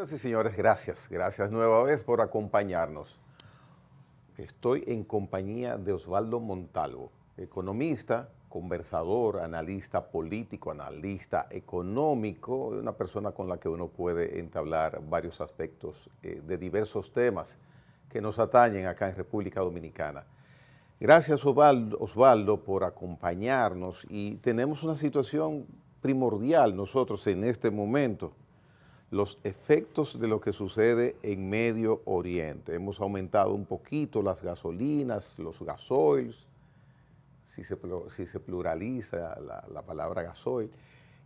Señoras y señores, gracias. Gracias nueva vez por acompañarnos. Estoy en compañía de Osvaldo Montalvo, economista, conversador, analista político, analista económico, una persona con la que uno puede entablar varios aspectos de diversos temas que nos atañen acá en República Dominicana. Gracias, Osvaldo, por acompañarnos, y tenemos una situación primordial nosotros en este momento: los efectos de lo que sucede en Medio Oriente. Hemos aumentado un poquito las gasolinas, los gasoils, si se pluraliza la palabra gasoil,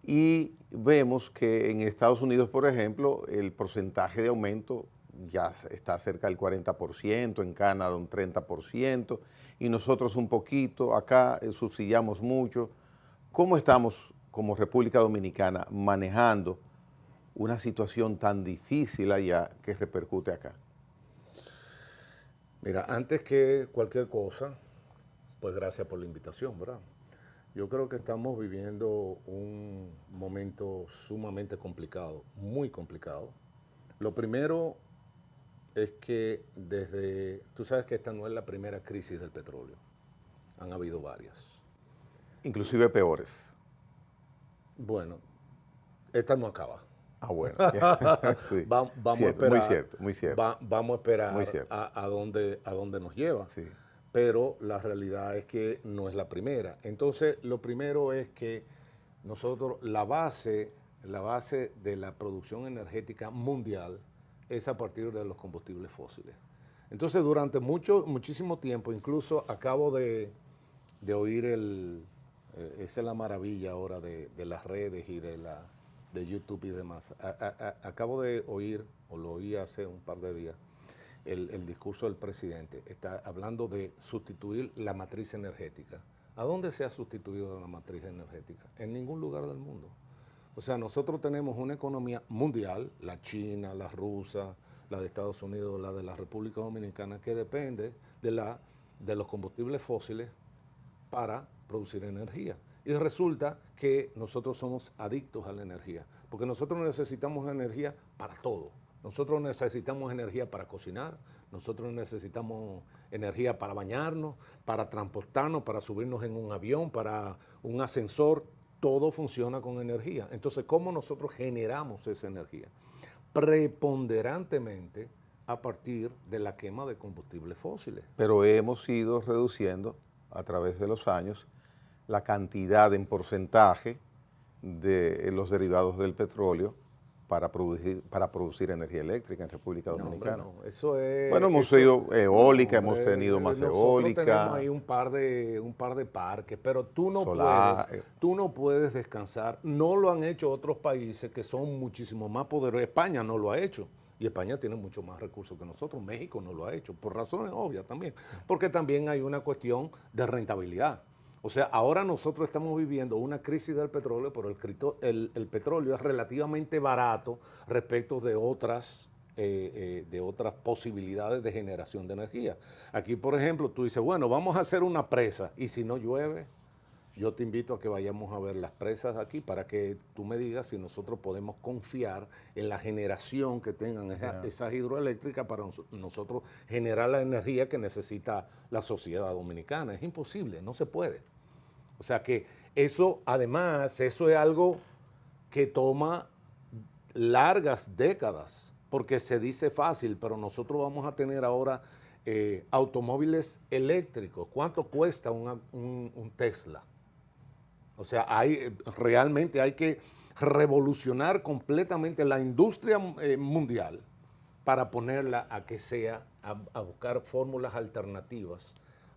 y vemos que en Estados Unidos, por ejemplo, el porcentaje de aumento ya está cerca del 40%, en Canadá un 30%, y nosotros un poquito, acá subsidiamos mucho. ¿Cómo estamos como República Dominicana manejando una situación tan difícil allá que repercute acá? Mira, antes que cualquier cosa, pues gracias por la invitación, ¿verdad? Yo creo que estamos viviendo un momento sumamente complicado, muy complicado. Lo primero es que tú sabes que esta no es la primera crisis del petróleo, han habido varias. Inclusive peores. Bueno, esta no acaba. Ah, bueno. Sí. Vamos a Cierto, muy esperar, cierto, muy cierto. vamos a Muy esperar cierto. a dónde nos lleva. Sí. Pero la realidad es que no es la primera. Entonces, lo primero es que nosotros, la base de la producción energética mundial es a partir de los combustibles fósiles. Entonces, durante muchísimo tiempo, incluso acabo de oír esa es la maravilla ahora de las redes y de YouTube y demás. Acabo de oír, o lo oí hace un par de días, el discurso del presidente. Está hablando de sustituir la matriz energética. ¿A dónde se ha sustituido la matriz energética? En ningún lugar del mundo. O sea, nosotros tenemos una economía mundial, la china, la rusa, la de Estados Unidos, la de la República Dominicana, que depende de los combustibles fósiles para producir energía. Y resulta que nosotros somos adictos a la energía, porque nosotros necesitamos energía para todo. Nosotros necesitamos energía para cocinar, nosotros necesitamos energía para bañarnos, para transportarnos, para subirnos en un avión, para un ascensor. Todo funciona con energía. Entonces, ¿cómo nosotros generamos esa energía? Preponderantemente a partir de la quema de combustibles fósiles. Pero hemos ido reduciendo a través de los años la cantidad en porcentaje de los derivados del petróleo para producir energía eléctrica en República Dominicana. No, eso es... Bueno, hemos sido eólica, hemos tenido más eólica. Tenemos ahí un par de parques, pero tú no puedes descansar. No lo han hecho otros países que son muchísimo más poderosos. España no lo ha hecho. Y España tiene mucho más recursos que nosotros. México no lo ha hecho, por razones obvias también. Porque también hay una cuestión de rentabilidad. O sea, ahora nosotros estamos viviendo una crisis del petróleo, pero el petróleo es relativamente barato respecto de otras posibilidades de generación de energía. Aquí, por ejemplo, tú dices, bueno, vamos a hacer una presa, y si no llueve, yo te invito a que vayamos a ver las presas aquí para que tú me digas si nosotros podemos confiar en la generación que tengan esas hidroeléctricas para nosotros generar la energía que necesita la sociedad dominicana. Es imposible, no se puede. O sea que eso, además, eso es algo que toma largas décadas, porque se dice fácil, pero nosotros vamos a tener ahora automóviles eléctricos. ¿Cuánto cuesta un Tesla? O sea, realmente hay que revolucionar completamente la industria mundial para ponerla a que sea, a buscar fórmulas alternativas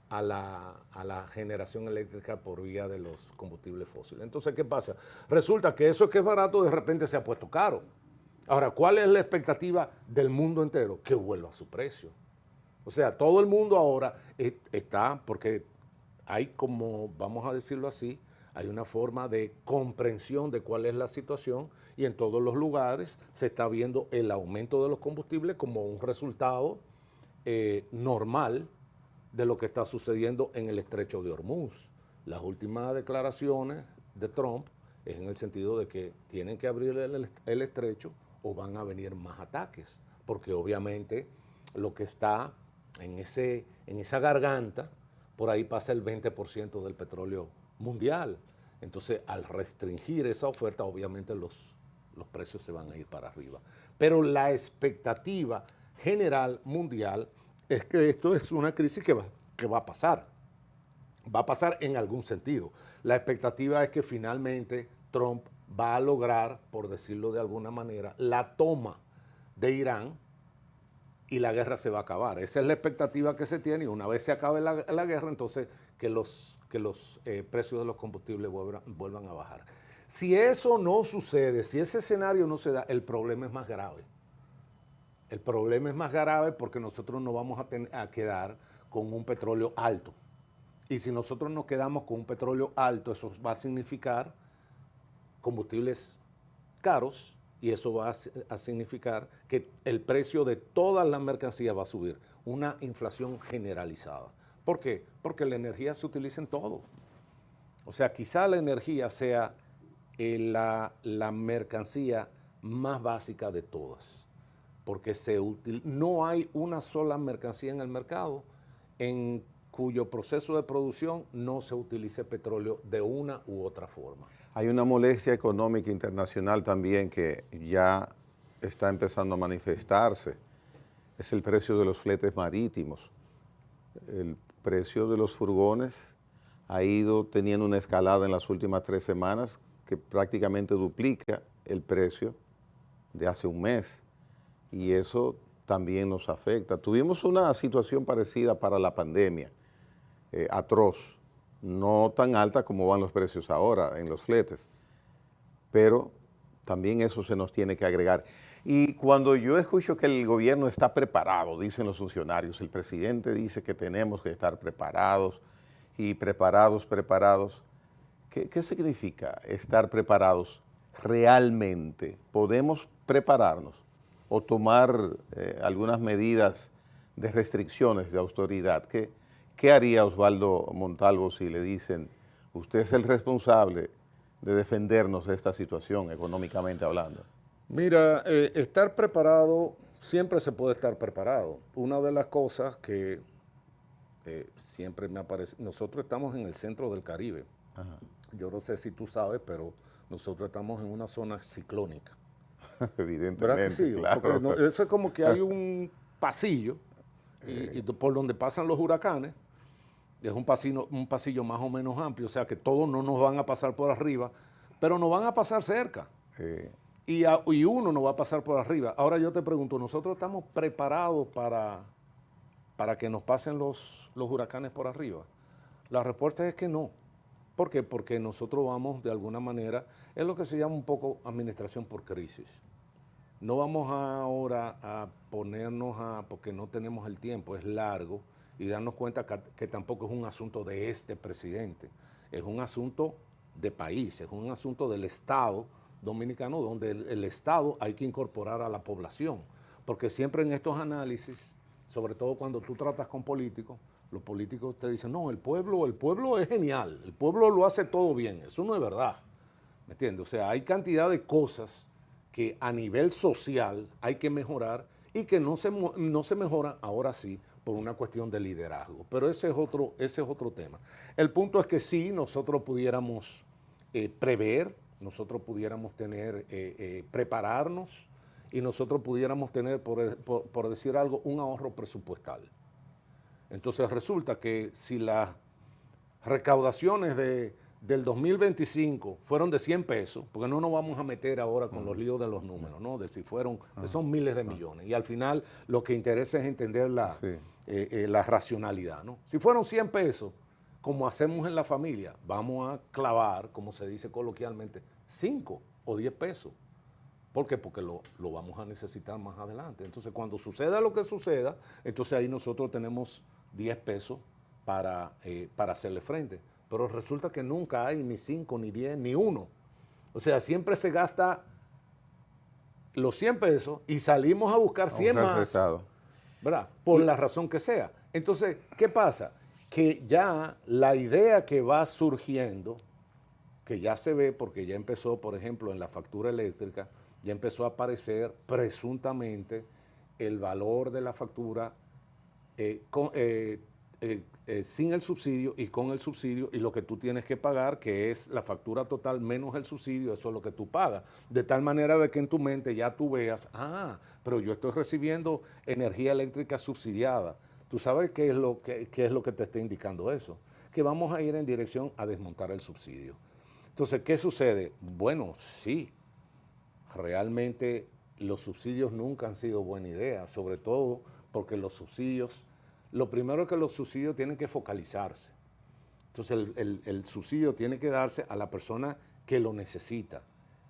a la generación eléctrica por vía de los combustibles fósiles. Entonces, ¿qué pasa? Resulta que eso que es barato de repente se ha puesto caro. Ahora, ¿cuál es la expectativa del mundo entero? Que vuelva a su precio. O sea, todo el mundo ahora está, porque hay como, vamos a decirlo así, hay una forma de comprensión de cuál es la situación, y en todos los lugares se está viendo el aumento de los combustibles como un resultado normal de lo que está sucediendo en el estrecho de Hormuz. Las últimas declaraciones de Trump es en el sentido de que tienen que abrir el estrecho o van a venir más ataques, porque obviamente lo que está en esa garganta, por ahí pasa el 20% del petróleo mundial. Entonces, al restringir esa oferta, obviamente los precios se van a ir para arriba. Pero la expectativa general mundial es que esto es una crisis que va a pasar. Va a pasar en algún sentido. La expectativa es que finalmente Trump va a lograr, por decirlo de alguna manera, la toma de Irán y la guerra se va a acabar. Esa es la expectativa que se tiene y una vez se acabe la guerra, entonces que los precios de los combustibles vuelvan a bajar. Si eso no sucede, si ese escenario no se da, el problema es más grave. El problema es más grave porque nosotros nos vamos a quedar con un petróleo alto. Y si nosotros nos quedamos con un petróleo alto, eso va a significar combustibles caros y eso va a significar que el precio de todas las mercancías va a subir. Una inflación generalizada. ¿Por qué? Porque la energía se utiliza en todo. O sea, quizá la energía sea la mercancía más básica de todas. Porque no hay una sola mercancía en el mercado en cuyo proceso de producción no se utilice petróleo de una u otra forma. Hay una molestia económica internacional también que ya está empezando a manifestarse. Es el precio de los fletes marítimos. El precio de los furgones ha ido teniendo una escalada en las últimas 3 semanas que prácticamente duplica el precio de hace un mes. Y eso también nos afecta. Tuvimos una situación parecida para la pandemia, atroz, no tan alta como van los precios ahora en los fletes, pero también eso se nos tiene que agregar. Y cuando yo escucho que el gobierno está preparado, dicen los funcionarios, el presidente dice que tenemos que estar preparados y preparados, ¿qué significa estar preparados realmente? ¿Podemos prepararnos o tomar algunas medidas de restricciones de autoridad? ¿Qué haría Osvaldo Montalvo si le dicen, usted es el responsable de defendernos de esta situación económicamente hablando? Mira, estar preparado, siempre se puede estar preparado. Una de las cosas que siempre me aparece, nosotros estamos en el centro del Caribe. Ajá. Yo no sé si tú sabes, pero nosotros estamos en una zona ciclónica. Evidentemente, ¿verdad que sí? claro. No, eso es como que hay un pasillo y por donde pasan los huracanes, es un pasillo más o menos amplio, o sea que todos no nos van a pasar por arriba, pero nos van a pasar cerca. Y uno no va a pasar por arriba. Ahora yo te pregunto, ¿nosotros estamos preparados para que nos pasen los huracanes por arriba? La respuesta es que no. ¿Por qué? Porque nosotros vamos de alguna manera, es lo que se llama un poco administración por crisis. No vamos ahora a ponernos porque no tenemos el tiempo, es largo, y darnos cuenta que tampoco es un asunto de este presidente, es un asunto de país, es un asunto del Estado dominicano, donde el Estado hay que incorporar a la población, porque siempre en estos análisis, sobre todo cuando tú tratas con políticos, los políticos te dicen, no, el pueblo es genial, el pueblo lo hace todo bien, eso no es verdad, ¿me entiendes? O sea, hay cantidad de cosas que a nivel social hay que mejorar y que no se mejoran ahora sí por una cuestión de liderazgo. Pero ese es otro tema. El punto es que sí, nosotros pudiéramos prever, nosotros pudiéramos tener, prepararnos y nosotros pudiéramos tener, por decir algo, un ahorro presupuestal. Entonces resulta que si las recaudaciones del 2025 fueron de 100 pesos, porque no nos vamos a meter ahora con los líos de los números, ¿no? De si fueron, son miles de millones. Y al final lo que interesa es entender la racionalidad, ¿no? Si fueron 100 pesos, como hacemos en la familia, vamos a clavar, como se dice coloquialmente, 5 o 10 pesos. ¿Por qué? Porque lo vamos a necesitar más adelante. Entonces, cuando suceda lo que suceda, entonces ahí nosotros tenemos 10 pesos para hacerle frente. Pero resulta que nunca hay ni 5, ni 10, ni 1. O sea, siempre se gasta los 100 pesos y salimos a buscar 100 más, ¿verdad? Por la razón que sea. Entonces, ¿qué pasa? Que ya la idea que va surgiendo, que ya se ve porque ya empezó, por ejemplo, en la factura eléctrica, ya empezó a aparecer presuntamente el valor de la factura sin el subsidio y con el subsidio, y lo que tú tienes que pagar, que es la factura total menos el subsidio, eso es lo que tú pagas. De tal manera de que en tu mente ya tú veas, pero yo estoy recibiendo energía eléctrica subsidiada. ¿Tú sabes qué es lo que te está indicando eso? Que vamos a ir en dirección a desmontar el subsidio. Entonces, ¿qué sucede? Bueno, sí, realmente los subsidios nunca han sido buena idea, sobre todo porque los subsidios, lo primero es que los subsidios tienen que focalizarse. Entonces el subsidio tiene que darse a la persona que lo necesita.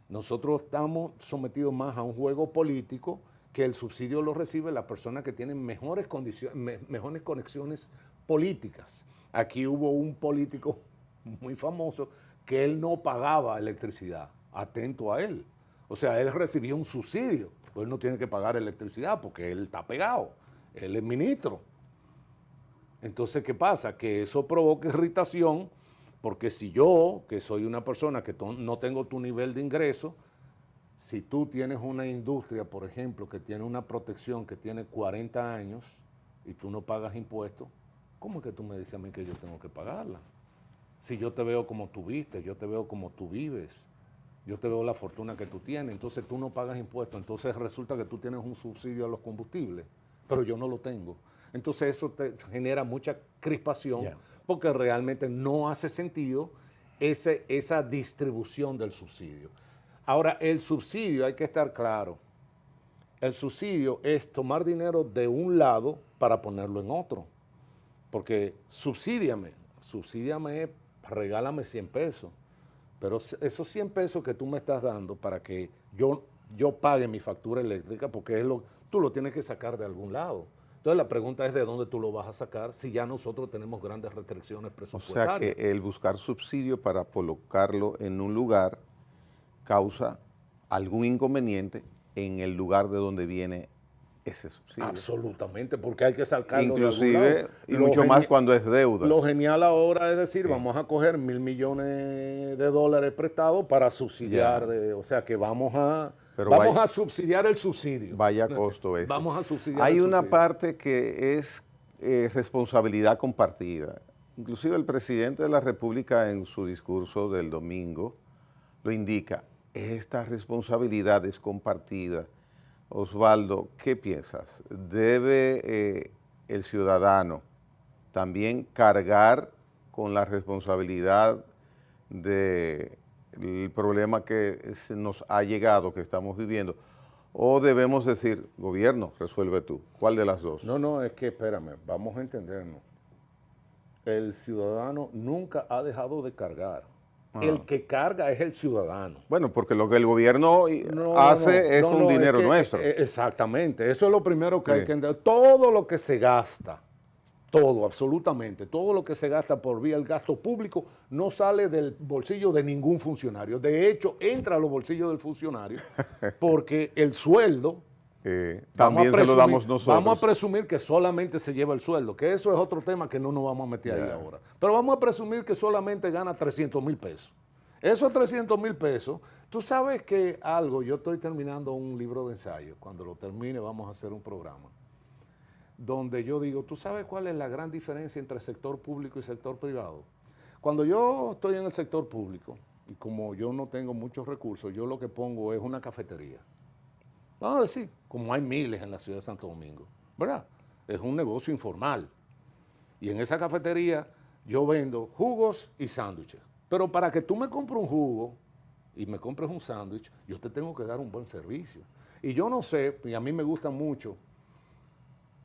Nosotros estamos sometidos más a un juego político, que el subsidio lo recibe la persona que tiene mejores conexiones políticas. Aquí hubo un político muy famoso que él no pagaba electricidad, atento a él. O sea, él recibía un subsidio, pues él no tiene que pagar electricidad porque él está pegado, él es ministro. Entonces, ¿qué pasa? Que eso provoca irritación, porque si yo, que soy una persona que no tengo tu nivel de ingreso, si tú tienes una industria, por ejemplo, que tiene una protección que tiene 40 años y tú no pagas impuestos, ¿cómo es que tú me dices a mí que yo tengo que pagarla? Si yo te veo como tú viste, yo te veo como tú vives, yo te veo la fortuna que tú tienes, entonces tú no pagas impuestos, entonces resulta que tú tienes un subsidio a los combustibles, pero yo no lo tengo. Entonces eso te genera mucha crispación, porque realmente no hace sentido esa distribución del subsidio. Ahora, el subsidio, hay que estar claro, el subsidio es tomar dinero de un lado para ponerlo en otro, porque subsídiame es regálame 100 pesos, pero esos 100 pesos que tú me estás dando para que yo pague mi factura eléctrica, porque tú lo tienes que sacar de algún lado. Entonces la pregunta es de dónde tú lo vas a sacar si ya nosotros tenemos grandes restricciones presupuestarias. O sea que el buscar subsidio para colocarlo en un lugar causa algún inconveniente en el lugar de donde viene ese subsidio. Absolutamente, porque hay que sacarlo inclusive, de algún lado. Y mucho más cuando es deuda. Lo genial ahora es decir, vamos a coger $1.000 millones prestados para subsidiar, o sea que vamos a subsidiar el subsidio. Vaya costo ese. Vamos a subsidiar Hay el una subsidio. parte que es responsabilidad compartida. Inclusive el presidente de la República en su discurso del domingo lo indica. Esta responsabilidad es compartida. Osvaldo, ¿qué piensas? ¿Debe el ciudadano también cargar con la responsabilidad del problema que nos ha llegado, que estamos viviendo? ¿O debemos decir, gobierno, resuelve tú? ¿Cuál de las dos? No, es que espérame, vamos a entendernos. El ciudadano nunca ha dejado de cargar. El que carga es el ciudadano. Bueno, porque lo que el gobierno hace es un dinero nuestro. Exactamente, eso es lo primero que hay que entender. Todo lo que se gasta, todo, absolutamente, todo lo que se gasta por vía del gasto público no sale del bolsillo de ningún funcionario. De hecho, entra a los bolsillos del funcionario porque el sueldo... también se lo damos nosotros. Vamos a presumir que solamente se lleva el sueldo, que eso es otro tema que no nos vamos a meter ahí ahora. Pero vamos a presumir que solamente gana 300,000 pesos. Esos 300,000 pesos, tú sabes que algo, yo estoy terminando un libro de ensayo, cuando lo termine vamos a hacer un programa, donde yo digo, ¿tú sabes cuál es la gran diferencia entre sector público y sector privado? Cuando yo estoy en el sector público, y como yo no tengo muchos recursos, yo lo que pongo es una cafetería. Vamos a decir, como hay miles en la ciudad de Santo Domingo, ¿verdad? Es un negocio informal. Y en esa cafetería yo vendo jugos y sándwiches. Pero para que tú me compres un jugo y me compres un sándwich, yo te tengo que dar un buen servicio. Y yo no sé, y a mí me gusta mucho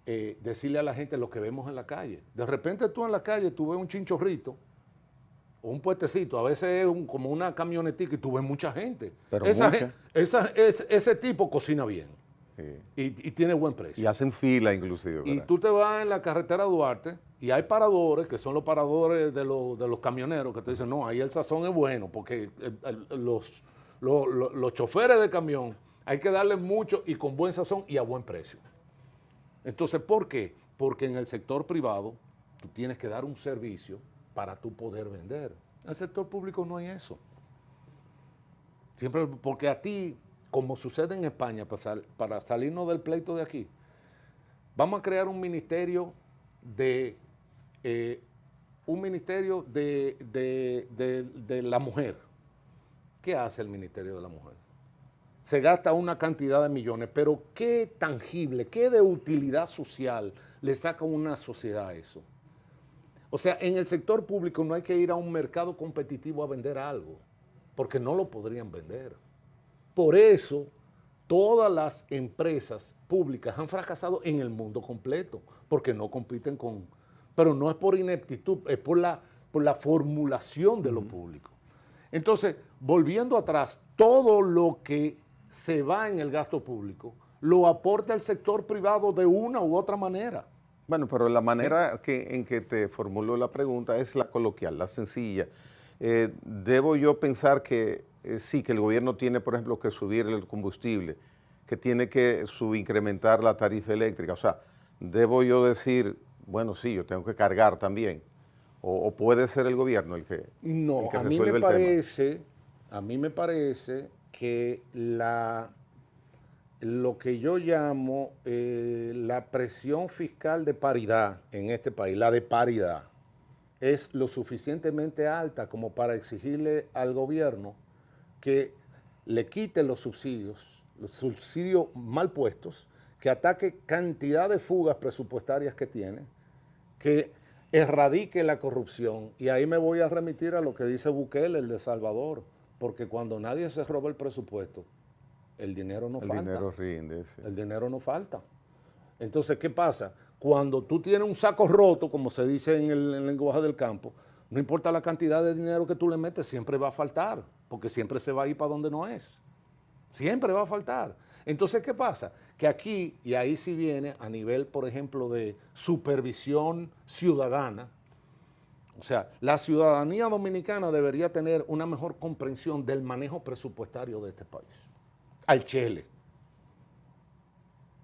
decirle a la gente lo que vemos en la calle. De repente tú en la calle, tú ves un chinchorrito o un puestecito, a veces es como una camionetica y tú ves mucha gente. Pero ese tipo cocina bien y tiene buen precio. Y hacen fila inclusive, ¿verdad? Y tú te vas en la carretera Duarte y hay paradores, que son los paradores de los camioneros, que te dicen, no, ahí el sazón es bueno, porque los choferes de camión hay que darle mucho y con buen sazón y a buen precio. Entonces, ¿por qué? Porque en el sector privado tú tienes que dar un servicio para tú poder vender. En el sector público no hay eso. Siempre, porque a ti, como sucede en España, para salirnos del pleito de aquí, vamos a crear un ministerio de de la mujer. ¿Qué hace el Ministerio de la Mujer? Se gasta una cantidad de millones, pero ¿qué tangible, qué de utilidad social le saca a una sociedad eso? O sea, en el sector público no hay que ir a un mercado competitivo a vender algo, porque no lo podrían vender. Por eso, todas las empresas públicas han fracasado en el mundo completo, porque no compiten con... Pero no es por ineptitud, es por la formulación de lo público. Entonces, volviendo atrás, todo lo que se va en el gasto público lo aporta el sector privado de una u otra manera. Bueno, pero la manera en que te formulo la pregunta es la coloquial, la sencilla. Debo yo pensar que sí, que el gobierno tiene, por ejemplo, que subir el combustible, que tiene que incrementar la tarifa eléctrica. O sea, debo yo decir, bueno, sí, yo tengo que cargar también. O puede ser el gobierno el que, no, el que a mí resuelve a mí me parece que lo que yo llamo la presión fiscal de paridad en este país, la de paridad, es lo suficientemente alta como para exigirle al gobierno que le quite los subsidios mal puestos, que ataque cantidad de fugas presupuestarias que tiene, que erradique la corrupción. Y ahí me voy a remitir a lo que dice Bukele, el de Salvador, porque cuando nadie se roba el presupuesto, el dinero no falta. El dinero rinde. Sí. El dinero no falta. Entonces, ¿qué pasa? Cuando tú tienes un saco roto, como se dice en el lenguaje del campo, no importa la cantidad de dinero que tú le metes, siempre va a faltar, porque siempre se va a ir para donde no es. Siempre va a faltar. Entonces, ¿qué pasa? Que aquí, y ahí sí viene a nivel, por ejemplo, de supervisión ciudadana, o sea, la ciudadanía dominicana debería tener una mejor comprensión del manejo presupuestario de este país. Al chele.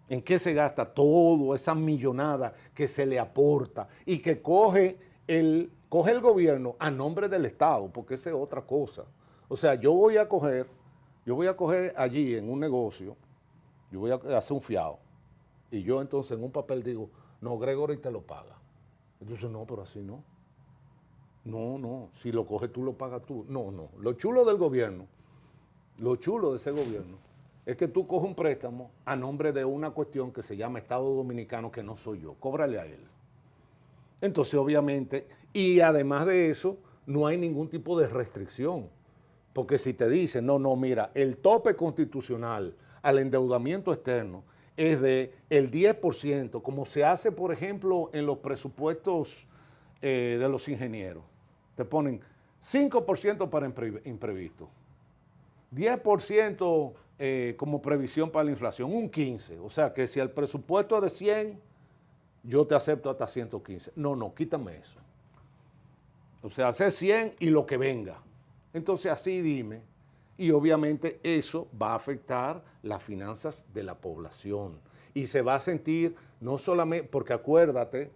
¿En qué se gasta toda esa millonada que se le aporta y que coge el gobierno a nombre del Estado? Porque esa es otra cosa. O sea, yo voy a coger allí en un negocio, yo voy a hacer un fiado. Y yo entonces en un papel digo, no, Gregory te lo paga. Entonces, no, pero así no. No, si lo coges tú, lo pagas tú. No. Lo chulo del gobierno, lo chulo de ese gobierno, es que tú coges un préstamo a nombre de una cuestión que se llama Estado Dominicano, que no soy yo, cóbrale a él. Entonces, obviamente, y además de eso, no hay ningún tipo de restricción. Porque si te dicen, no, mira, el tope constitucional al endeudamiento externo es de el 10%, como se hace, por ejemplo, en los presupuestos de los ingenieros. Te ponen 5% para imprevisto, 10% como previsión para la inflación, un 15%. O sea que si el presupuesto es de 100, yo te acepto hasta 115. No, quítame eso. O sea, hacer 100 y lo que venga. Entonces así dime, y obviamente eso va a afectar las finanzas de la población. Y se va a sentir, no solamente, porque acuérdate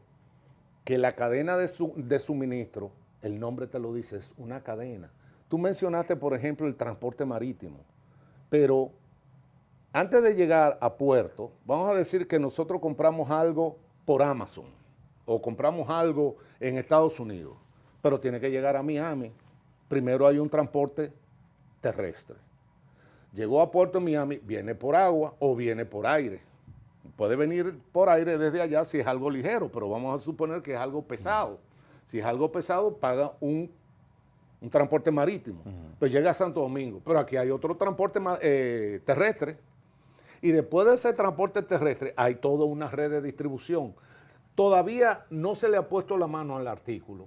que la cadena de suministro, el nombre te lo dice, es una cadena. Tú mencionaste, por ejemplo, el transporte marítimo, pero antes de llegar a puerto, vamos a decir que nosotros compramos algo por Amazon o compramos algo en Estados Unidos, pero tiene que llegar a Miami. Primero hay un transporte terrestre. Llegó a Puerto Miami, viene por agua o viene por aire. Puede venir por aire desde allá si es algo ligero, pero vamos a suponer que es algo pesado. Si es algo pesado, paga un transporte marítimo. Pues llega a Santo Domingo, pero aquí hay otro transporte terrestre. Y después de ese transporte terrestre hay toda una red de distribución. Todavía no se le ha puesto la mano al artículo.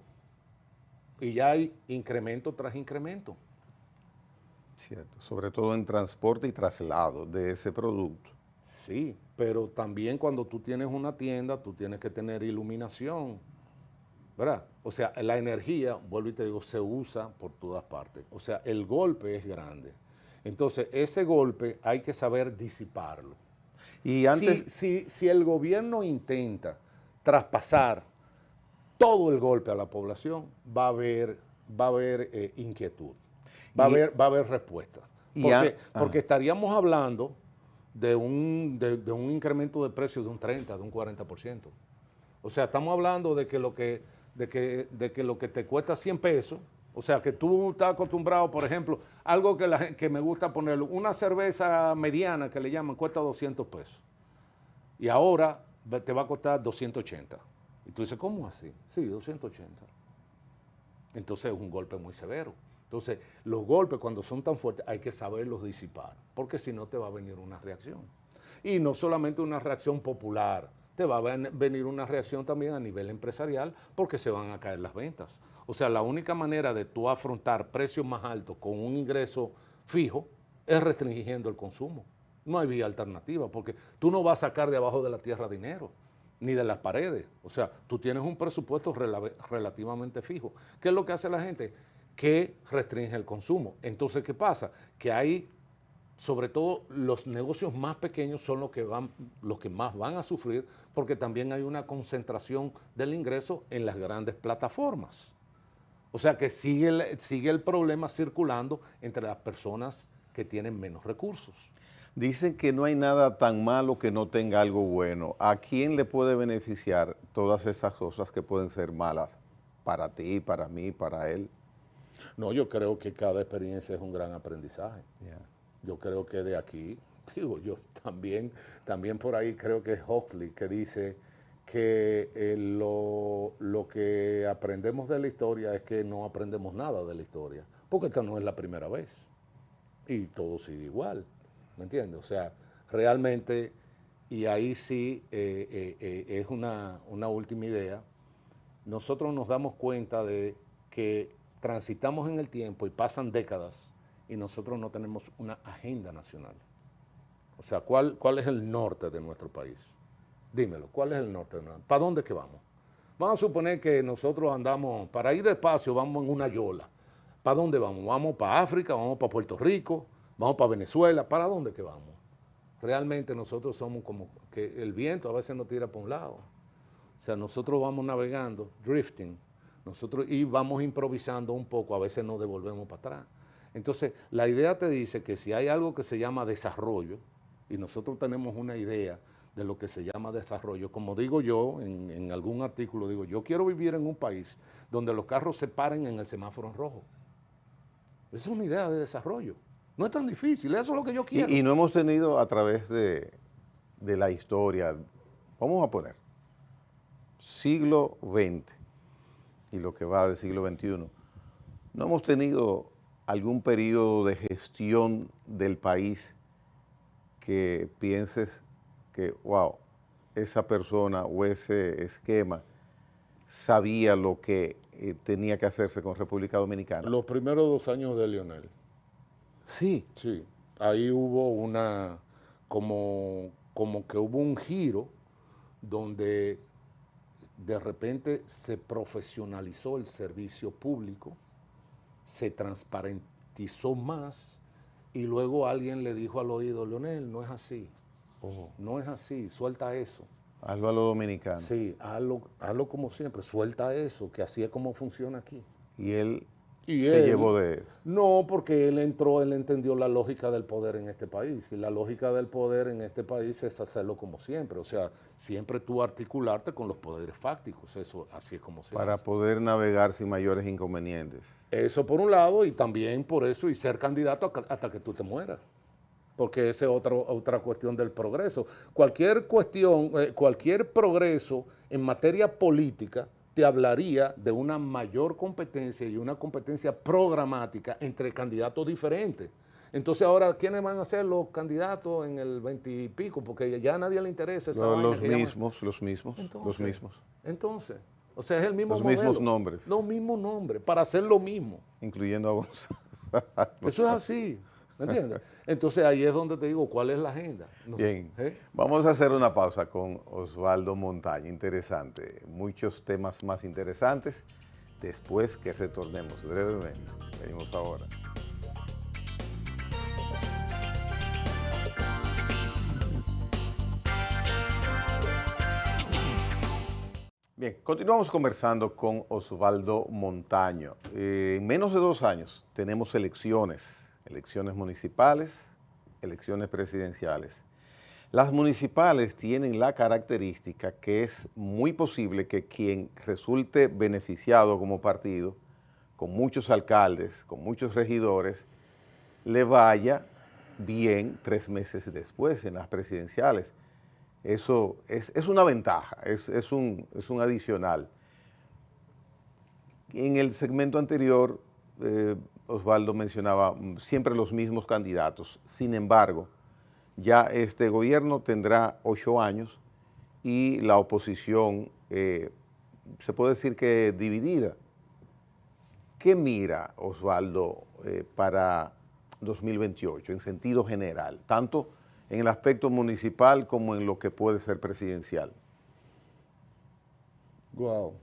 Y ya hay incremento tras incremento. Cierto, sobre todo en transporte y traslado de ese producto. Sí, pero también cuando tú tienes una tienda, tú tienes que tener iluminación, ¿verdad? O sea, la energía, vuelvo y te digo, se usa por todas partes. O sea, el golpe es grande. Entonces, ese golpe hay que saber disiparlo. Y antes... Si el gobierno intenta traspasar todo el golpe a la población, va a haber inquietud, va a haber respuesta. Porque estaríamos hablando de un incremento de precios de un 30, de un 40%. O sea, estamos hablando de que lo que te cuesta 100 pesos, o sea, que tú estás acostumbrado, por ejemplo, algo que me gusta ponerlo, una cerveza mediana que le llaman cuesta 200 pesos. Y ahora te va a costar 280. Y tú dices, ¿cómo así? Sí, 280. Entonces es un golpe muy severo. Entonces, los golpes cuando son tan fuertes hay que saberlos disipar, porque si no te va a venir una reacción. Y no solamente una reacción popular, te va a venir una reacción también a nivel empresarial, porque se van a caer las ventas. O sea, la única manera de tú afrontar precios más altos con un ingreso fijo es restringiendo el consumo. No hay vía alternativa, porque tú no vas a sacar de abajo de la tierra dinero, ni de las paredes. O sea, tú tienes un presupuesto relativamente fijo. ¿Qué es lo que hace la gente? Que restringe el consumo. Entonces, ¿qué pasa? Que hay, sobre todo los negocios más pequeños son los que más van a sufrir, porque también hay una concentración del ingreso en las grandes plataformas. O sea que sigue el problema circulando entre las personas que tienen menos recursos. Dicen que no hay nada tan malo que no tenga algo bueno. ¿A quién le puede beneficiar todas esas cosas que pueden ser malas? Para ti, para mí, para él. No, yo creo que cada experiencia es un gran aprendizaje. Yeah. Yo creo que de aquí, digo yo, también por ahí creo que es Huxley que dice que lo que aprendemos de la historia es que no aprendemos nada de la historia, porque esta no es la primera vez y todo sigue igual, ¿me entiendes? O sea, realmente, y ahí sí es una última idea, nosotros nos damos cuenta de que transitamos en el tiempo y pasan décadas y nosotros no tenemos una agenda nacional. O sea, ¿cuál es el norte de nuestro país? Dímelo, ¿cuál es el norte de nuestro país? ¿Para dónde es que vamos? Vamos a suponer que nosotros andamos, para ir despacio, vamos en una yola. ¿Para dónde vamos? ¿Vamos para África? ¿Vamos para Puerto Rico? ¿Vamos para Venezuela? ¿Para dónde es que vamos? Realmente nosotros somos como que el viento a veces nos tira para un lado. O sea, nosotros vamos navegando, drifting, y vamos improvisando un poco, a veces nos devolvemos para atrás. Entonces, la idea te dice que si hay algo que se llama desarrollo, y nosotros tenemos una idea de lo que se llama desarrollo, como digo yo, en algún artículo digo, yo quiero vivir en un país donde los carros se paren en el semáforo en rojo. Esa es una idea de desarrollo. No es tan difícil, eso es lo que yo quiero. Y no hemos tenido a través de la historia, vamos a poner, siglo XX y lo que va del siglo XXI, no hemos tenido algún periodo de gestión del país que pienses que, wow, esa persona o ese esquema sabía lo que tenía que hacerse con República Dominicana. Los primeros 2 años de Leonel. Sí. Sí, ahí hubo como que hubo un giro donde de repente se profesionalizó el servicio público, se transparentizó más y luego alguien le dijo al oído, Leonel, no es así, no es así, suelta eso. Hazlo a lo dominicano. Sí, hazlo como siempre, suelta eso, que así es como funciona aquí. Y él se llevó de eso. No, porque él entendió la lógica del poder en este país. Y la lógica del poder en este país es hacerlo como siempre. O sea, siempre tú articularte con los poderes fácticos. Eso así es como se hace. Para poder navegar sin mayores inconvenientes. Eso por un lado, y también por eso, y ser candidato hasta que tú te mueras. Porque esa es otra cuestión del progreso. Cualquier progreso en materia política te hablaría de una mayor competencia y una competencia programática entre candidatos diferentes. Entonces ahora, ¿quiénes van a ser los candidatos en el 20 y pico? Porque ya a nadie le interesa esa vaina. Los mismos. Entonces, o sea, es el mismo modelo. Los mismos nombres. Los mismos nombres, para hacer lo mismo. Incluyendo a Gonzalo. Eso es así. ¿Me entiendes? Entonces ahí es donde te digo, ¿cuál es la agenda? No. Bien, vamos a hacer una pausa con Osvaldo Montaño, interesante. Muchos temas más interesantes después que retornemos brevemente. Venimos ahora. Bien, continuamos conversando con Osvaldo Montaño. En menos de 2 años tenemos elecciones elecciones municipales, elecciones presidenciales. Las municipales tienen la característica que es muy posible que quien resulte beneficiado como partido, con muchos alcaldes, con muchos regidores, le vaya bien 3 meses después en las presidenciales. Eso es una ventaja, es un adicional. En el segmento anterior, Osvaldo mencionaba siempre los mismos candidatos. Sin embargo, ya este gobierno tendrá 8 años y la oposición se puede decir que dividida. ¿Qué mira Osvaldo para 2028 en sentido general, tanto en el aspecto municipal como en lo que puede ser presidencial? Wow.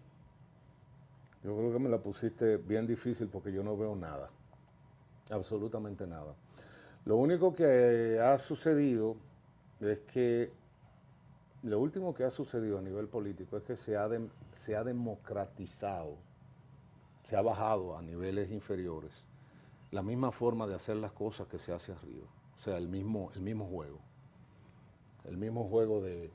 Yo creo que me la pusiste bien difícil porque yo no veo nada, absolutamente nada. Lo único que ha sucedido es que, lo último que ha sucedido a nivel político es que se ha democratizado, se ha bajado a niveles inferiores la misma forma de hacer las cosas que se hace arriba. O sea, el mismo juego. El mismo juego de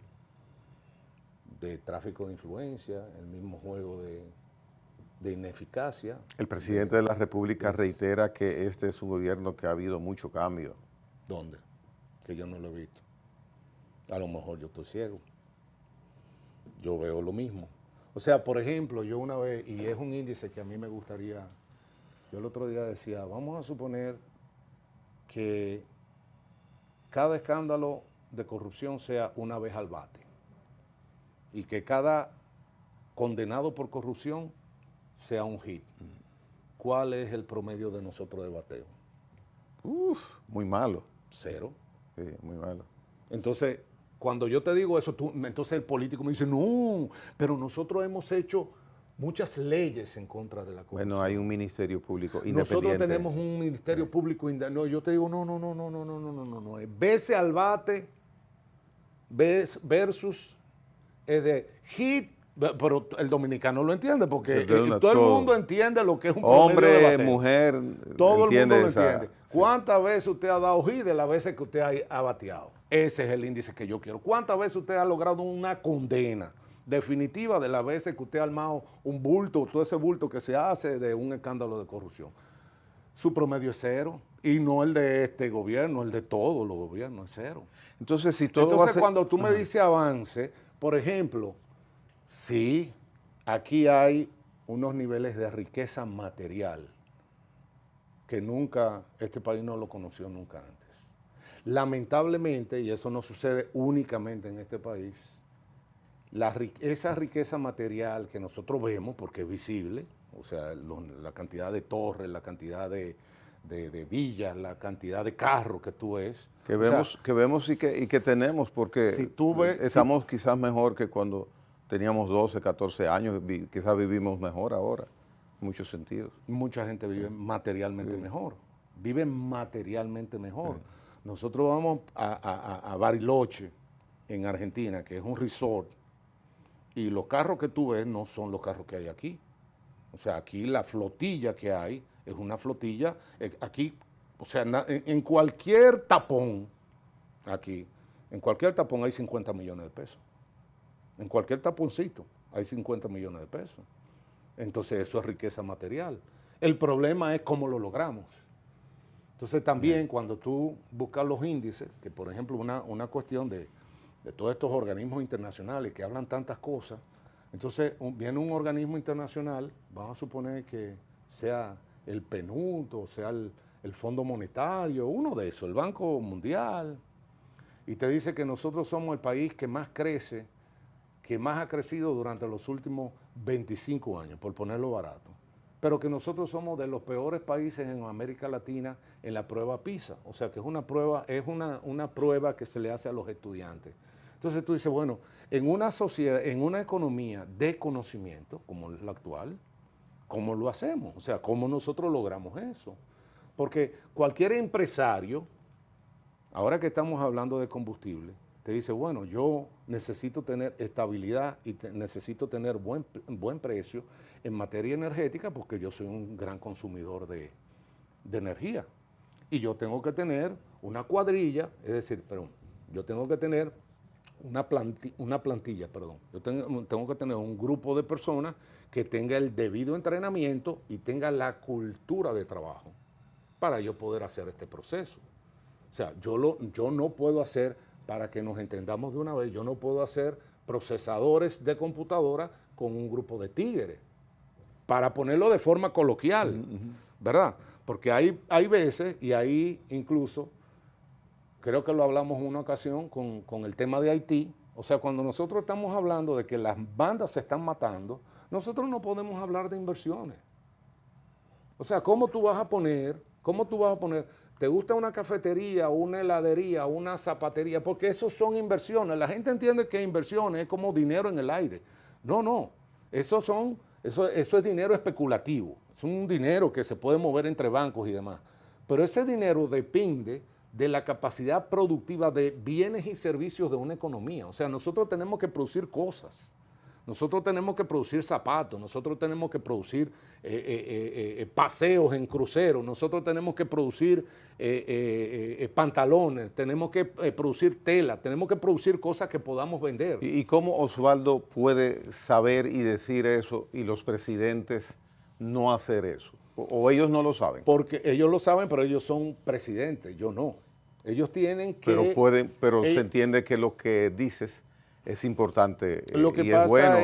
tráfico de influencia, el mismo juego de ineficacia. El presidente de la República reitera que este es un gobierno que ha habido mucho cambio. ¿Dónde? Que yo no lo he visto. A lo mejor yo estoy ciego. Yo veo lo mismo. O sea, por ejemplo, yo una vez, y es un índice que a mí me gustaría, yo el otro día decía, vamos a suponer que cada escándalo de corrupción sea una vez al bate y que cada condenado por corrupción sea un hit. ¿Cuál es el promedio de nosotros de bateo? Muy malo. 0. Sí, muy malo. Entonces, cuando yo te digo eso, entonces el político me dice, no, pero nosotros hemos hecho muchas leyes en contra de la corrupción. Bueno, hay un ministerio público independiente. Nosotros tenemos un ministerio público independiente. No, yo te digo, no. Vese al bate versus es de hit, pero el dominicano lo entiende porque todo el mundo entiende lo que es un hombre, promedio de bateo. mujer, todo el mundo lo entiende. ¿Cuántas veces usted ha dado hit de las veces que usted ha bateado? Ese es el índice que yo quiero. ¿Cuántas veces usted ha logrado una condena definitiva de las veces que usted ha armado un bulto, todo ese bulto que se hace de un escándalo de corrupción? Su promedio es 0 y no el de este gobierno, el de todos los gobiernos es 0. Entonces, si todo va a ser... cuando tú me dices avance, por ejemplo, sí, aquí hay unos niveles de riqueza material que nunca, este país no lo conoció nunca antes. Lamentablemente, y eso no sucede únicamente en este país, esa riqueza material que nosotros vemos, porque es visible, o sea, la cantidad de torres, la cantidad de villas, la cantidad de carros que tú ves. Que vemos y que tenemos, porque si tú ves, estamos quizás mejor que cuando teníamos 12, 14 años, quizás vivimos mejor ahora, en muchos sentidos. Mucha gente vive materialmente mejor, vive materialmente mejor. Nosotros vamos a Bariloche, en Argentina, que es un resort, y los carros que tú ves no son los carros que hay aquí. O sea, aquí la flotilla que hay es una flotilla, aquí, o sea, en cualquier tapón, aquí, en cualquier tapón hay 50 millones de pesos. En cualquier taponcito hay 50 millones de pesos. Entonces eso es riqueza material. El problema es cómo lo logramos. Entonces también cuando tú buscas los índices, que por ejemplo una cuestión de todos estos organismos internacionales que hablan tantas cosas, entonces viene un organismo internacional, vamos a suponer que sea el PNUD o sea el Fondo Monetario, uno de esos, el Banco Mundial, y te dice que nosotros somos el país que más crece, que más ha crecido durante los últimos 25 años, por ponerlo barato, pero que nosotros somos de los peores países en América Latina en la prueba PISA, o sea que es una prueba que se le hace a los estudiantes. Entonces tú dices, bueno, en una sociedad, en una economía de conocimiento, como es la actual, ¿cómo lo hacemos? O sea, ¿cómo nosotros logramos eso? Porque cualquier empresario, ahora que estamos hablando de combustible, te dice, bueno, yo necesito tener estabilidad y necesito tener buen precio en materia energética porque yo soy un gran consumidor de energía. y yo tengo que tener una cuadrilla, es decir, perdón, yo tengo que tener una plantilla, perdón. Yo tengo que tener un grupo de personas que tenga el debido entrenamiento y tenga la cultura de trabajo para yo poder hacer este proceso. O sea, yo no puedo hacer, para que nos entendamos de una vez, yo no puedo hacer procesadores de computadora con un grupo de tigres, para ponerlo de forma coloquial, ¿verdad? Porque hay veces, y ahí incluso, creo que lo hablamos en una ocasión con el tema de Haití, o sea, cuando nosotros estamos hablando de que las bandas se están matando, nosotros no podemos hablar de inversiones. O sea, ¿cómo tú vas a poner, te gusta una cafetería, una heladería, una zapatería? Porque eso son inversiones. La gente entiende que inversiones es como dinero en el aire. No, eso es dinero especulativo. Es un dinero que se puede mover entre bancos y demás. Pero ese dinero depende de la capacidad productiva de bienes y servicios de una economía. O sea, nosotros tenemos que producir cosas. Nosotros tenemos que producir zapatos, nosotros tenemos que producir paseos en cruceros, nosotros tenemos que producir pantalones, tenemos que producir tela, tenemos que producir cosas que podamos vender. ¿Y cómo Osvaldo puede saber y decir eso y los presidentes no hacer eso? ¿O ellos no lo saben? Porque ellos lo saben, pero ellos son presidentes, yo no. Ellos tienen que... Pero se entiende que lo que dices es importante lo que y pasa es bueno.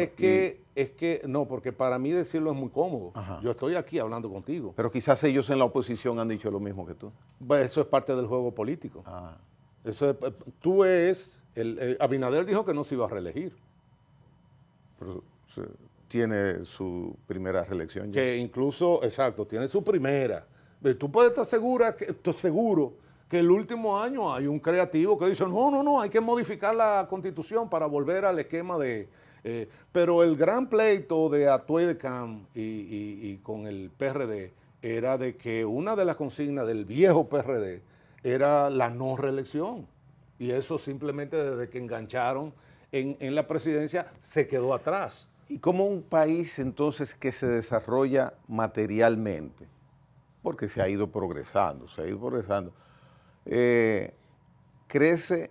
Es que, no, porque para mí decirlo es muy cómodo. Ajá. Yo estoy aquí hablando contigo. Pero quizás ellos en la oposición han dicho lo mismo que tú. Pues eso es parte del juego político. Ah. Abinader dijo que no se iba a reelegir. Pero tiene su primera reelección ya. Que incluso, exacto, tiene su primera. Tú puedes estar seguro que el último año hay un creativo que dice, no, hay que modificar la Constitución para volver al esquema de... pero el gran pleito de Atuey de Camp y con el PRD era de que una de las consignas del viejo PRD era la no reelección. Y eso simplemente desde que engancharon en la presidencia se quedó atrás. ¿Y cómo un país entonces que se desarrolla materialmente? Porque se ha ido progresando, crece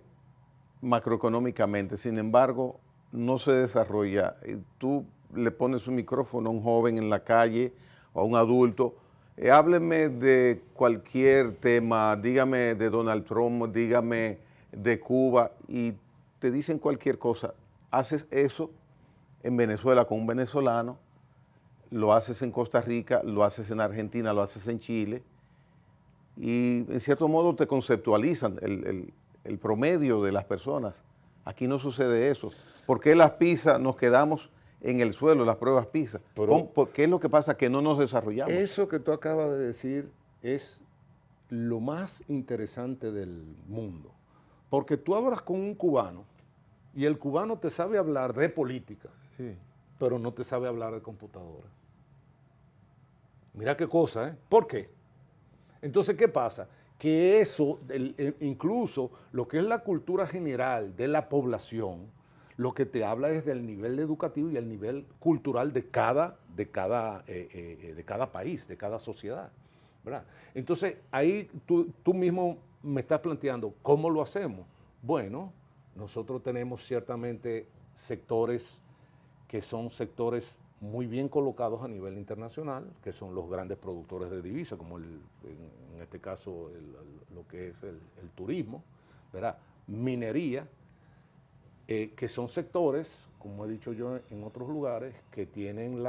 macroeconómicamente, sin embargo, no se desarrolla. Tú le pones un micrófono a un joven en la calle o a un adulto, hábleme de cualquier tema, dígame de Donald Trump, dígame de Cuba, y te dicen cualquier cosa. Haces eso en Venezuela con un venezolano, lo haces en Costa Rica, lo haces en Argentina, lo haces en Chile, y en cierto modo te conceptualizan el promedio de las personas. Aquí no sucede eso. ¿Por qué las PISA nos quedamos en el suelo, las pruebas PISA? ¿Qué es lo que pasa? Que no nos desarrollamos. Eso que tú acabas de decir es lo más interesante del mundo. Porque tú hablas con un cubano y el cubano te sabe hablar de política, sí, pero no te sabe hablar de computadora. Mira qué cosa, ¿eh? ¿Por qué? Entonces, ¿qué pasa? Que eso, incluso lo que es la cultura general de la población, lo que te habla es del nivel educativo y el nivel cultural de cada país, de cada sociedad, ¿verdad? Entonces, ahí tú mismo me estás planteando, ¿cómo lo hacemos? Bueno, nosotros tenemos ciertamente sectores que son sectores muy bien colocados a nivel internacional, que son los grandes productores de divisas, como en este caso lo que es el turismo, ¿verdad? Minería, que son sectores, como he dicho yo en otros lugares, que tienen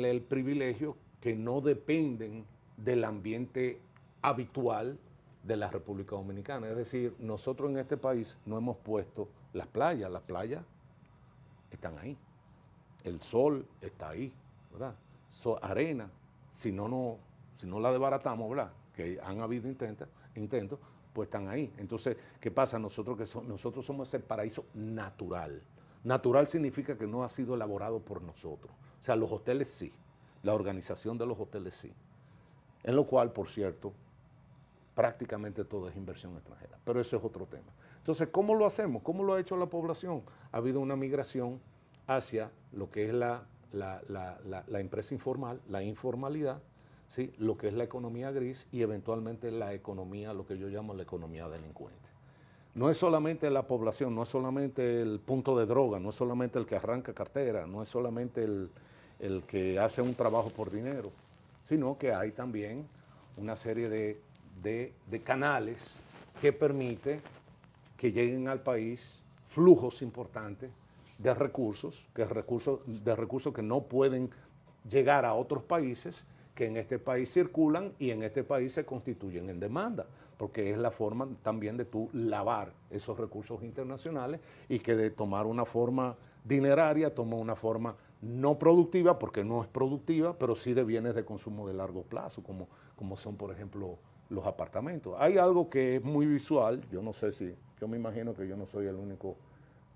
el privilegio que no dependen del ambiente habitual de la República Dominicana. Es decir, nosotros en este país no hemos puesto las playas están ahí. El sol está ahí, ¿verdad? Arena, si no la desbaratamos, ¿verdad? Que han habido intentos, pues están ahí. Entonces, ¿qué pasa? Nosotros somos ese paraíso natural. Natural significa que no ha sido elaborado por nosotros. O sea, los hoteles sí, la organización de los hoteles sí. En lo cual, por cierto, prácticamente todo es inversión extranjera. Pero eso es otro tema. Entonces, ¿cómo lo hacemos? ¿Cómo lo ha hecho la población? Ha habido una migración hacia lo que es la empresa informal, la informalidad, ¿sí? Lo que es la economía gris y eventualmente la economía, lo que yo llamo la economía delincuente. No es solamente la población, no es solamente el punto de droga, no es solamente el que arranca cartera, no es solamente el que hace un trabajo por dinero, sino que hay también una serie de canales que permite que lleguen al país flujos importantes de recursos que no pueden llegar a otros países, que en este país circulan y en este país se constituyen en demanda, porque es la forma también de tú lavar esos recursos internacionales y que de tomar una forma dineraria toma una forma no productiva, porque no es productiva, pero sí de bienes de consumo de largo plazo, como son, por ejemplo, los apartamentos. Hay algo que es muy visual, yo no sé si, yo me imagino que yo no soy el único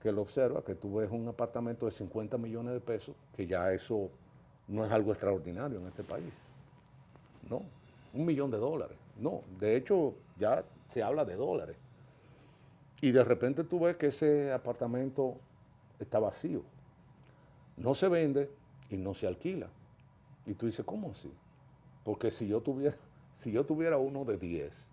que lo observa, que tú ves un apartamento de 50 millones de pesos, que ya eso no es algo extraordinario en este país. No, $1 millón. No, de hecho ya se habla de dólares. Y de repente tú ves que ese apartamento está vacío. No se vende y no se alquila. Y tú dices, ¿cómo así? Porque si yo tuviera uno de 10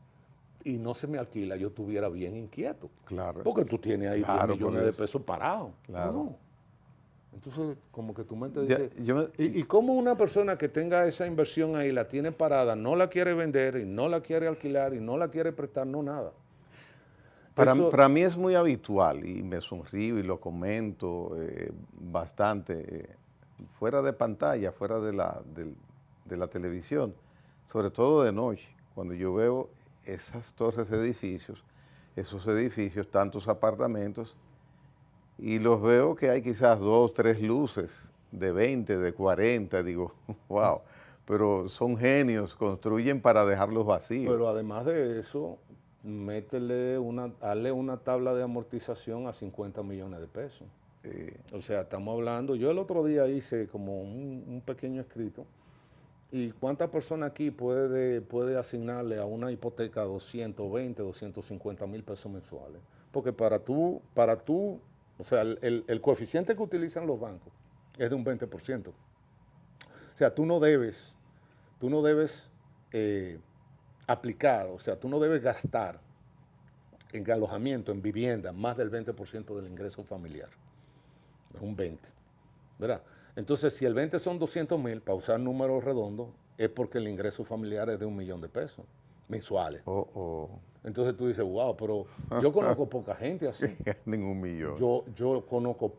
y no se me alquila, yo estuviera bien inquieto. Claro. Porque tú tienes ahí Claro, 10 millones de pesos parados. Claro. No. Entonces, como que tu mente Ya, dice, ¿y cómo una persona que tenga esa inversión ahí, la tiene parada, no la quiere vender y no la quiere alquilar y no la quiere prestar, no nada? Para mí es muy habitual y me sonrío y lo comento bastante, fuera de pantalla, fuera de la televisión, sobre todo de noche, cuando yo veo esas torres de edificios, esos edificios, tantos apartamentos, y los veo que hay quizás 2, 3 luces de 20, de 40, digo, wow, pero son genios, construyen para dejarlos vacíos. Pero además de eso, hazle una tabla de amortización a 50 millones de pesos. O sea, estamos hablando, yo el otro día hice como un pequeño escrito, ¿y cuántas personas aquí puede asignarle a una hipoteca 220, 250 mil pesos mensuales? Porque o sea, el coeficiente que utilizan los bancos es de un 20%. O sea, tú no debes aplicar, o sea, tú no debes gastar en alojamiento, en vivienda, más del 20% del ingreso familiar. Es un 20%, ¿verdad? Entonces, si el 20 son 200 mil, para usar números redondos, es porque el ingreso familiar es de $1 millón mensuales. Entonces tú dices, wow, pero yo conozco poca gente así. Ningún millón. Yo conozco,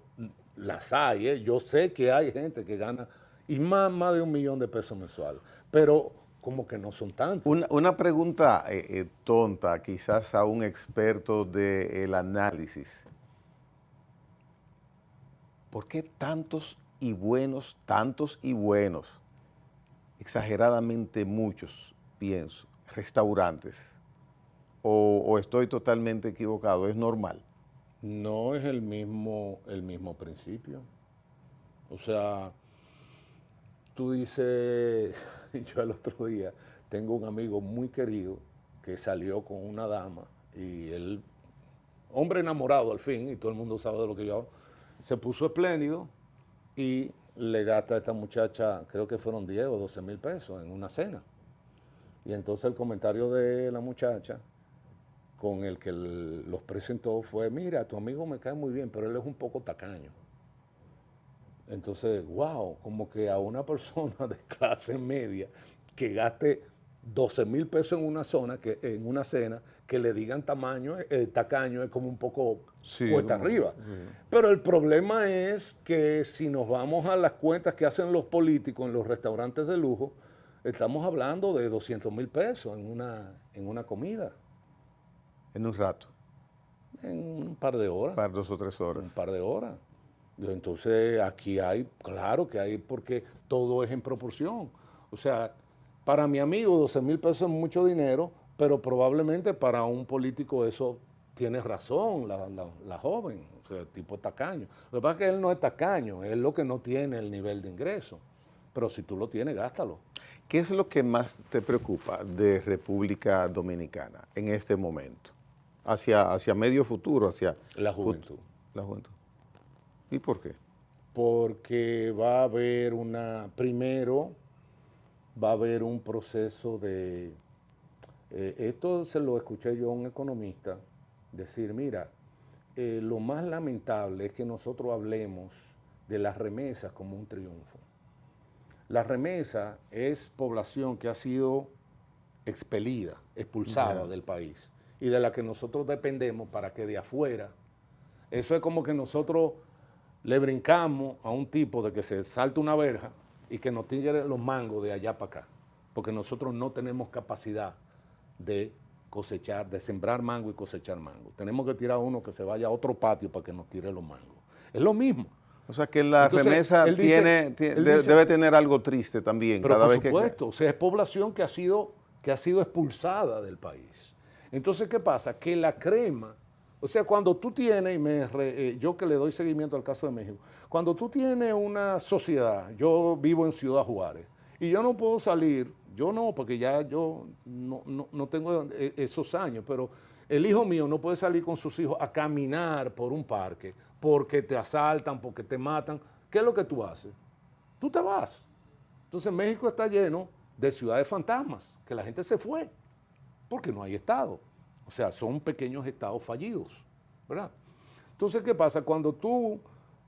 las hay, yo sé que hay gente que gana y más de $1 millón mensuales, pero como que no son tantos. Una pregunta tonta, quizás a un experto del análisis. ¿Por qué tantos y buenos, exageradamente muchos, pienso, restaurantes? ¿O estoy totalmente equivocado? ¿Es normal? No es el mismo principio. O sea, tú dices, yo el otro día tengo un amigo muy querido que salió con una dama y él, hombre enamorado al fin, y todo el mundo sabe de lo que yo hablo, se puso espléndido y le gasta a esta muchacha, creo que fueron 10 o 12 mil pesos en una cena. Y entonces el comentario de la muchacha con el que los presentó fue, mira, tu amigo me cae muy bien, pero él es un poco tacaño. Entonces, wow, como que a una persona de clase media que gaste 12 mil pesos en una cena, que le digan tacaño es como un poco cuesta arriba. Pero el problema es que si nos vamos a las cuentas que hacen los políticos en los restaurantes de lujo, estamos hablando de 200 mil pesos en una comida. En un rato. En un par de horas. Para 2 o 3 horas. Un par de horas. Entonces aquí hay, claro que hay, porque todo es en proporción. O sea, para mi amigo 12 mil pesos es mucho dinero, pero probablemente para un político eso tiene razón, la joven, o sea, tipo tacaño. Lo que pasa es que él no es tacaño, es lo que no tiene el nivel de ingreso. Pero si tú lo tienes, gástalo. ¿Qué es lo que más te preocupa de República Dominicana en este momento? Hacia medio futuro, hacia... La juventud. La juventud. ¿Y por qué? Porque va a haber primero, va a haber un proceso de... esto se lo escuché yo a un economista decir, mira, lo más lamentable es que nosotros hablemos de las remesas como un triunfo. La remesa es población que ha sido expelida, expulsada del país y de la que nosotros dependemos para que de afuera, eso es como que nosotros le brincamos a un tipo de que se salta una verja y que nos tire los mangos de allá para acá, porque nosotros no tenemos capacidad de cosechar, de sembrar mango y cosechar mango. Tenemos que tirar uno que se vaya a otro patio para que nos tire los mangos. Es lo mismo. O sea que la remesa debe tener algo triste también. Pero por supuesto, o sea, es población que ha sido expulsada del país. Entonces, ¿qué pasa? Que la crema, o sea, cuando tú tienes, yo que le doy seguimiento al caso de México, cuando tú tienes una sociedad, yo vivo en Ciudad Juárez, y yo no puedo salir, yo no, porque ya yo no tengo esos años, pero el hijo mío no puede salir con sus hijos a caminar por un parque, porque te asaltan, porque te matan. ¿Qué es lo que tú haces? Tú te vas. Entonces México está lleno de ciudades fantasmas, que la gente se fue, porque no hay Estado. O sea, son pequeños estados fallidos, ¿verdad? Entonces, ¿qué pasa? Cuando tú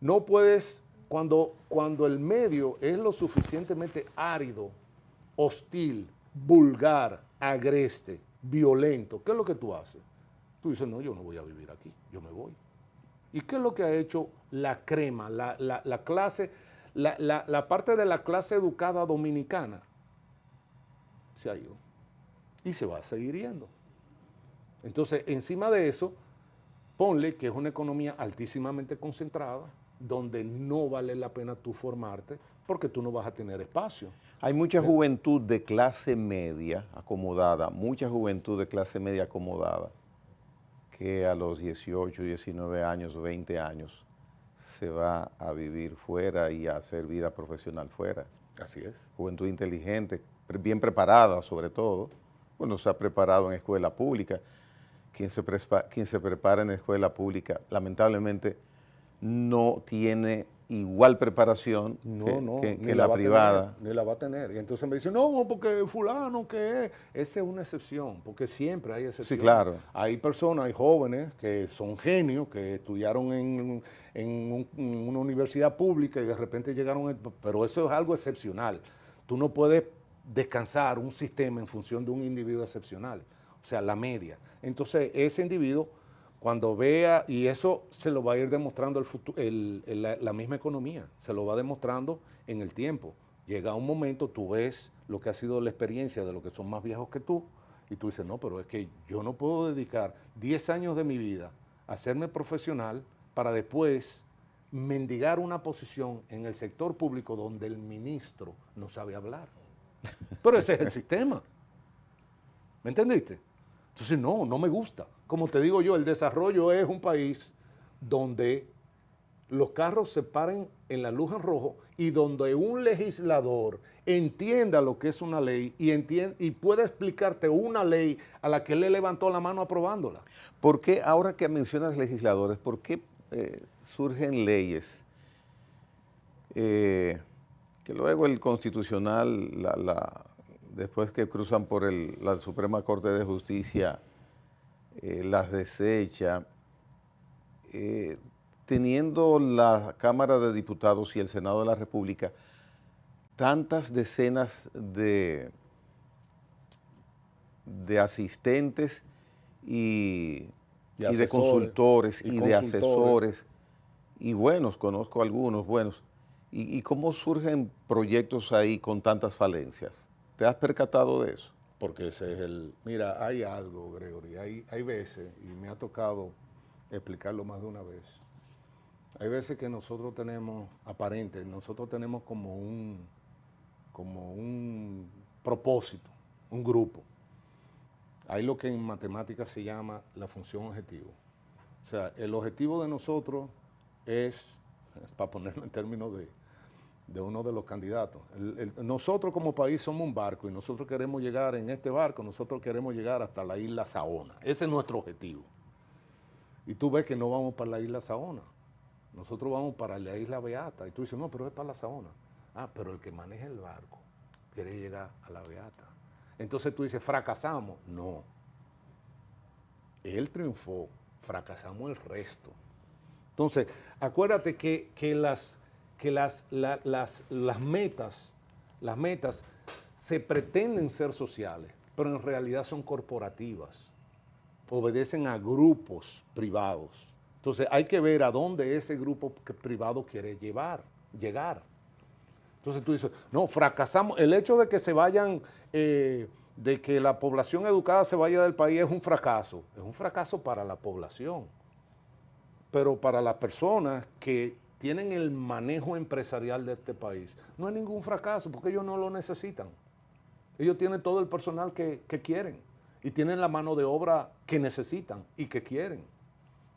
no puedes, cuando el medio es lo suficientemente árido, hostil, vulgar, agreste, violento, ¿qué es lo que tú haces? Tú dices, no, yo no voy a vivir aquí, yo me voy. ¿Y qué es lo que ha hecho la crema, la clase, la parte de la clase educada dominicana? Se ha ido y se va a seguir yendo. Entonces, encima de eso, ponle que es una economía altísimamente concentrada, donde no vale la pena tú formarte, porque tú no vas a tener espacio. Hay mucha juventud de clase media acomodada, mucha juventud de clase media acomodada, que a los 18, 19 años, 20 años, se va a vivir fuera y a hacer vida profesional fuera. Así es. Juventud inteligente, bien preparada sobre todo. Bueno, se ha preparado en escuela pública. Quien se prepara en escuela pública, lamentablemente, no tiene igual preparación que la privada. Ni la va a tener. Y entonces me dicen, no, porque fulano, ¿qué es? Esa es una excepción, porque siempre hay excepciones. Sí, claro. Hay personas, hay jóvenes que son genios, que estudiaron en una universidad pública y de repente llegaron, pero eso es algo excepcional. Tú no puedes descansar un sistema en función de un individuo excepcional, o sea, la media. Entonces, ese individuo, cuando vea, y eso se lo va a ir demostrando la misma economía, se lo va demostrando en el tiempo. Llega un momento, tú ves lo que ha sido la experiencia de los que son más viejos que tú, y tú dices, no, pero es que yo no puedo dedicar 10 años de mi vida a hacerme profesional para después mendigar una posición en el sector público donde el ministro no sabe hablar. Pero ese es el sistema. ¿Me entendiste? Entonces, no me gusta. Como te digo yo, el desarrollo es un país donde los carros se paren en la luz en rojo y donde un legislador entienda lo que es una ley y pueda explicarte una ley a la que le levantó la mano aprobándola. ¿Por qué, ahora que mencionas legisladores, por qué surgen leyes que luego el Constitucional, después que cruzan por la Suprema Corte de Justicia, las desecha, teniendo la Cámara de Diputados y el Senado de la República tantas decenas de asistentes y de consultores y de asesores, y buenos, conozco algunos buenos, y cómo surgen proyectos ahí con tantas falencias? ¿Te has percatado de eso? Porque ese es mira, hay algo, Gregory, hay veces, y me ha tocado explicarlo más de una vez, hay veces que nosotros tenemos, nosotros tenemos como un propósito, un grupo. Hay lo que en matemáticas se llama la función objetivo. O sea, el objetivo de nosotros es, para ponerlo en términos de uno de los candidatos. Nosotros como país somos un barco y nosotros queremos llegar en este barco, nosotros queremos llegar hasta la isla Saona. Ese es nuestro objetivo. Y tú ves que no vamos para la isla Saona. Nosotros vamos para la isla Beata. Y tú dices, no, pero es para la Saona. Ah, pero el que maneja el barco, quiere llegar a la beata. Entonces tú dices, fracasamos. No. Él triunfó, fracasamos el resto. Entonces, acuérdate que las metas se pretenden ser sociales, pero en realidad son corporativas, obedecen a grupos privados. Entonces hay que ver a dónde ese grupo privado quiere llegar. Entonces tú dices, no, fracasamos. El hecho de que se vayan, de que la población educada se vaya del país es un fracaso. Es un fracaso para la población. Pero para las personas que tienen el manejo empresarial de este país, no hay ningún fracaso porque ellos no lo necesitan. Ellos tienen todo el personal que quieren y tienen la mano de obra que necesitan y que quieren.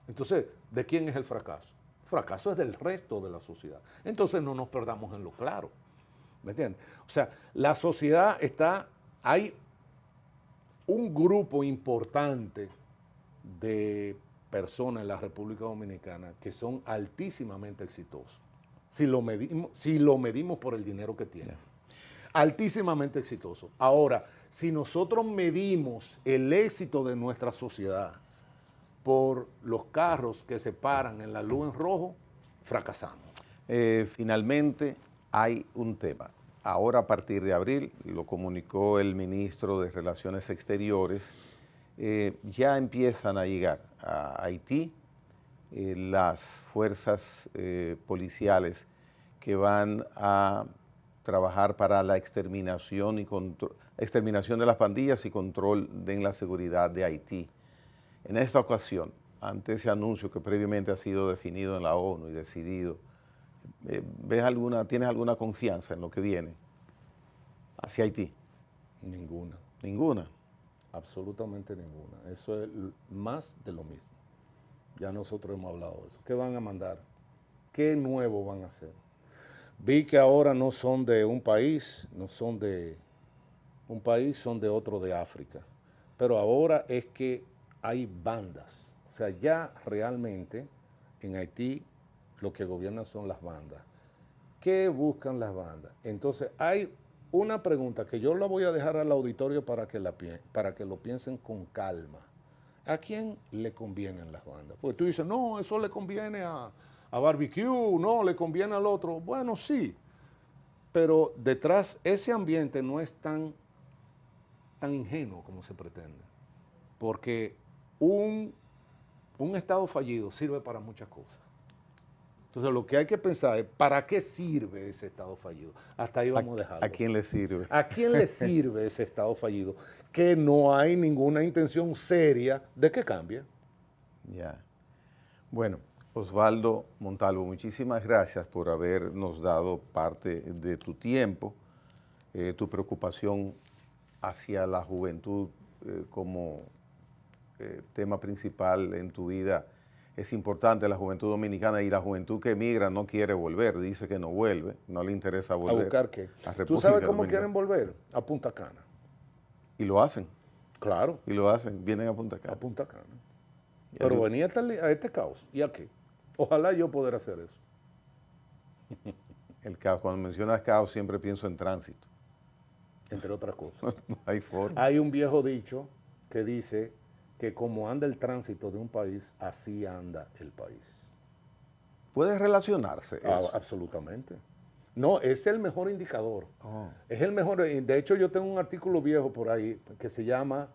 Entonces, ¿de quién es el fracaso? El fracaso es del resto de la sociedad. Entonces no nos perdamos en lo claro. ¿Me entiendes? O sea, la sociedad hay un grupo importante de personas en la República Dominicana que son altísimamente exitosos. Si lo medimos por el dinero que tienen. Altísimamente exitosos. Ahora, si nosotros medimos el éxito de nuestra sociedad por los carros que se paran en la luz en rojo, fracasamos. Finalmente, hay un tema. Ahora, a partir de abril, lo comunicó el ministro de Relaciones Exteriores, ya empiezan a llegar a Haití las fuerzas policiales que van a trabajar para la exterminación de las pandillas y control de la seguridad de Haití. En esta ocasión, ante ese anuncio que previamente ha sido definido en la ONU y decidido, ¿tienes alguna confianza en lo que viene hacia Haití? Ninguna. Ninguna. Absolutamente ninguna. Eso es más de lo mismo. Ya nosotros hemos hablado de eso. ¿Qué van a mandar? ¿Qué nuevo van a hacer? Vi que ahora no son de un país, no son de un país, son de otro de África. Pero ahora es que hay bandas. O sea, ya realmente en Haití lo que gobiernan son las bandas. ¿Qué buscan las bandas? Entonces hay una pregunta que yo la voy a dejar al auditorio para que lo piensen con calma. ¿A quién le convienen las bandas? Porque tú dices, no, eso le conviene a Barbecue, no, le conviene al otro. Bueno, sí, pero detrás ese ambiente no es tan ingenuo como se pretende. Porque un Estado fallido sirve para muchas cosas. Entonces lo que hay que pensar es, ¿para qué sirve ese Estado fallido? Hasta ahí vamos a dejarlo. ¿A quién le sirve? ¿A quién le sirve ese Estado fallido? Que no hay ninguna intención seria de que cambie. Ya. Bueno, Osvaldo Montalvo, muchísimas gracias por habernos dado parte de tu tiempo, tu preocupación hacia la juventud como tema principal en tu vida. Es importante la juventud dominicana y la juventud que emigra no quiere volver, dice que no vuelve, no le interesa volver. ¿A buscar qué? ¿Tú sabes cómo quieren volver? A Punta Cana. Y lo hacen. Claro. Y lo hacen, vienen a Punta Cana. A Punta Cana. Pero venía a este caos. ¿Y a qué? Ojalá yo poder hacer eso. El caos, cuando mencionas caos siempre pienso en tránsito. Entre otras cosas. No hay forma. Hay un viejo dicho que dice que como anda el tránsito de un país, así anda el país. ¿Puede relacionarse eso? Absolutamente. No, es el mejor indicador. Oh. Es el mejor. De hecho, yo tengo un artículo viejo por ahí que se llama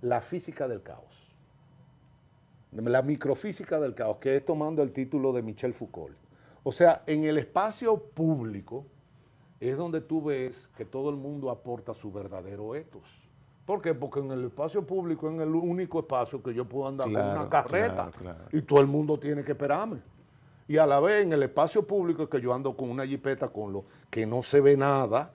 La física del caos. La microfísica del caos, que es tomando el título de Michel Foucault. O sea, en el espacio público es donde tú ves que todo el mundo aporta su verdadero ethos. ¿Por qué? Porque en el espacio público es el único espacio que yo puedo andar con una carreta y todo el mundo tiene que esperarme. Y a la vez en el espacio público es que yo ando con una jipeta con lo que no se ve nada,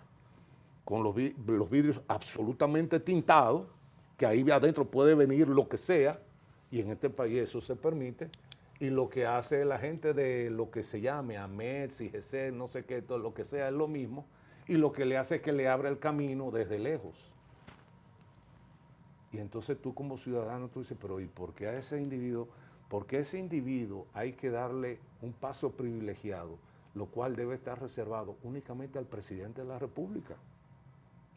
con los vidrios absolutamente tintados, que ahí adentro puede venir lo que sea, y en este país eso se permite, y lo que hace la gente de lo que se llame AMET, CIGC, no sé qué, todo lo que sea es lo mismo, y lo que le hace es que le abre el camino desde lejos. Y entonces tú como ciudadano tú dices, pero ¿y por qué a ese individuo? Porque a ese individuo hay que darle un paso privilegiado, lo cual debe estar reservado únicamente al presidente de la República.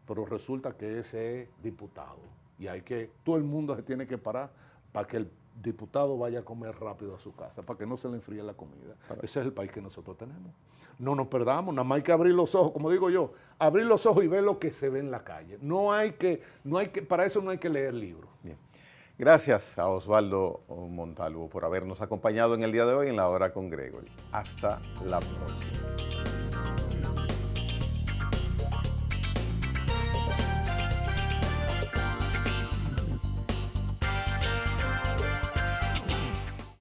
pero resulta que ese es diputado. Y todo el mundo se tiene que parar para que el diputado vaya a comer rápido a su casa, para que no se le enfríe la comida. Ese es el país que nosotros tenemos. No nos perdamos, nada más hay que abrir los ojos, como digo yo, abrir los ojos y ver lo que se ve en la calle. Para eso no hay que leer libros. Bien. Gracias a Osvaldo Montalvo por habernos acompañado en el día de hoy en La Hora con Gregory. Hasta la próxima.